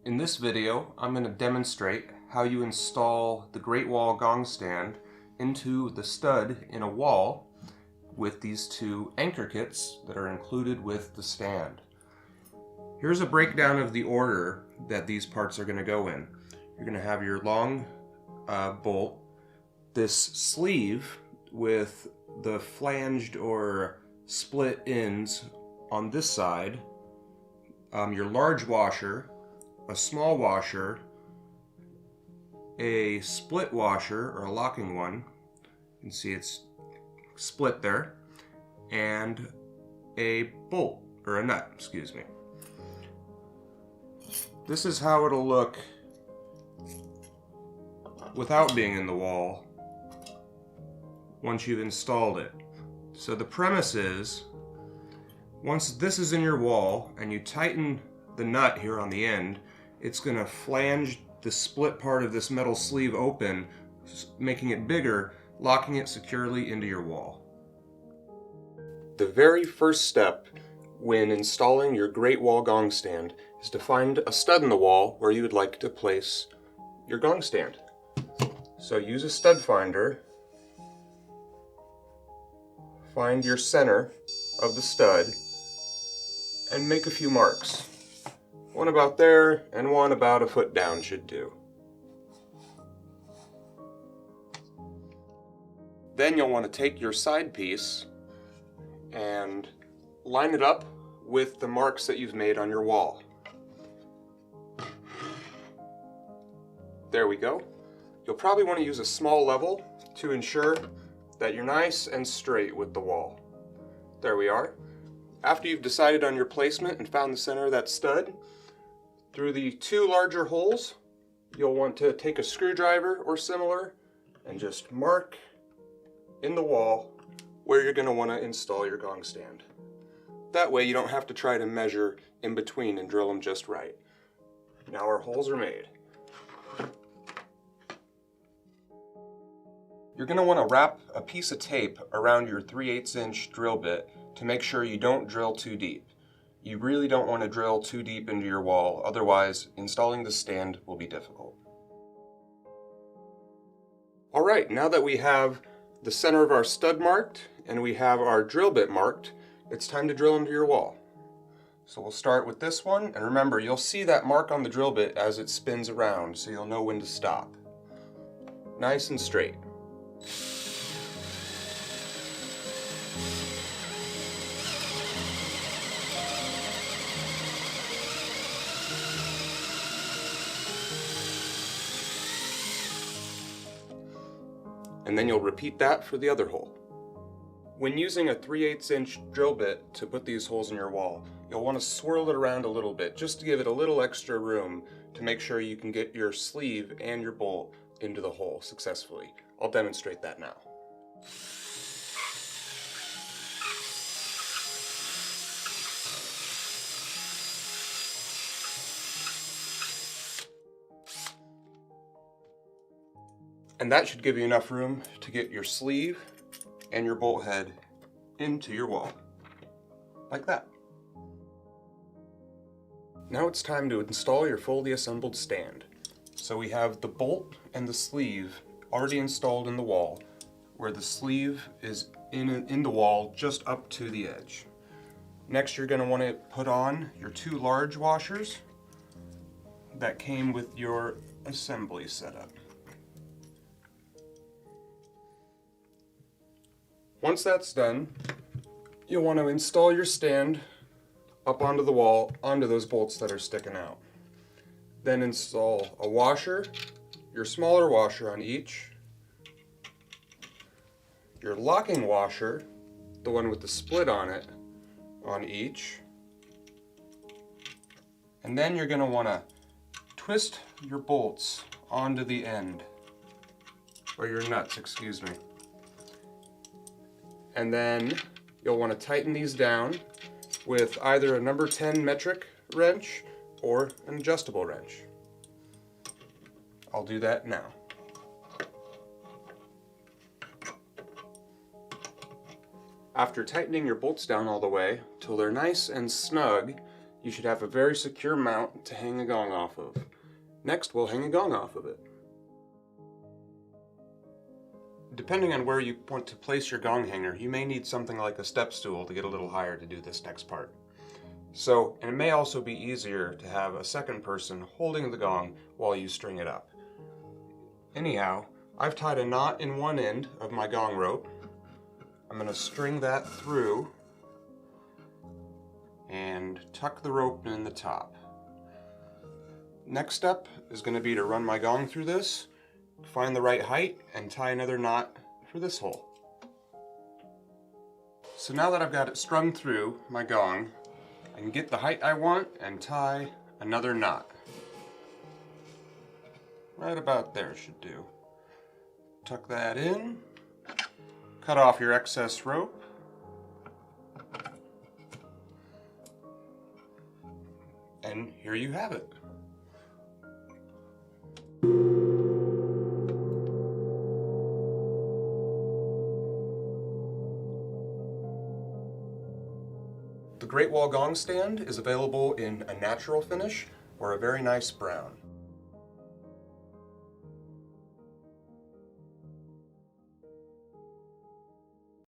In this video, I'm going to demonstrate how you install the Great Wall gong stand into the stud in a wall with these two anchor kits that are included with the stand. Here's a breakdown of the order that these parts are going to go in. You're going to have your long bolt, this sleeve with the flanged or split ends on this side, your large washer, a small washer, a split washer or a locking one, you can see it's split there, and a bolt or a nut, excuse me. This is how it'll look without being in the wall once you've installed it. So the premise is, once this is in your wall and you tighten the nut here on the end, it's going to flange the split part of this metal sleeve open, making it bigger, locking it securely into your wall. The very first step when installing your Great Wall gong stand is to find a stud in the wall where you would like to place your gong stand. So use a stud finder, find your center of the stud, and make a few marks. One about there and one about a foot down should do. Then you'll want to take your side piece and line it up with the marks that you've made on your wall. There we go. You'll probably want to use a small level to ensure that you're nice and straight with the wall. There we are. After you've decided on your placement and found the center of that stud, through the two larger holes, you'll want to take a screwdriver or similar and just mark in the wall where you're going to want to install your gong stand. That way you don't have to try to measure in between and drill them just right. Now our holes are made. You're going to want to wrap a piece of tape around your 3/8" drill bit to make sure you don't drill too deep. You really don't want to drill too deep into your wall, otherwise installing the stand will be difficult. Alright, now that we have the center of our stud marked and we have our drill bit marked, it's time to drill into your wall. So we'll start with this one, and remember, you'll see that mark on the drill bit as it spins around, so you'll know when to stop. Nice and straight. And then you'll repeat that for the other hole. When using a 3/8" drill bit to put these holes in your wall, you'll want to swirl it around a little bit just to give it a little extra room to make sure you can get your sleeve and your bolt into the hole successfully. I'll demonstrate that now. And that should give you enough room to get your sleeve and your bolt head into your wall, like that. Now it's time to install your fully assembled stand. So we have the bolt and the sleeve already installed in the wall, where the sleeve is in the wall just up to the edge. Next, you're going to want to put on your two large washers that came with your assembly setup. Once that's done, you'll want to install your stand up onto the wall, onto those bolts that are sticking out. Then install a washer, your smaller washer on each, your locking washer, the one with the split on it, on each, and then you're going to want to twist your bolts onto the end, or your nuts, excuse me. And then you'll want to tighten these down with either a number 10 metric wrench or an adjustable wrench. I'll do that now. After tightening your bolts down all the way till they're nice and snug, you should have a very secure mount to hang a gong off of. Next, we'll hang a gong off of it. Depending on where you want to place your gong hanger, you may need something like a step stool to get a little higher to do this next part. So, and it may also be easier to have a second person holding the gong while you string it up. Anyhow, I've tied a knot in one end of my gong rope. I'm going to string that through and tuck the rope in the top. Next step is going to be to run my gong through this, find the right height, and tie another knot for this hole. So now that I've got it strung through my gong, I can get the height I want and tie another knot. Right about there should do. Tuck that in, cut off your excess rope, and here you have it. The Great Wall Gong stand is available in a natural finish or a very nice brown.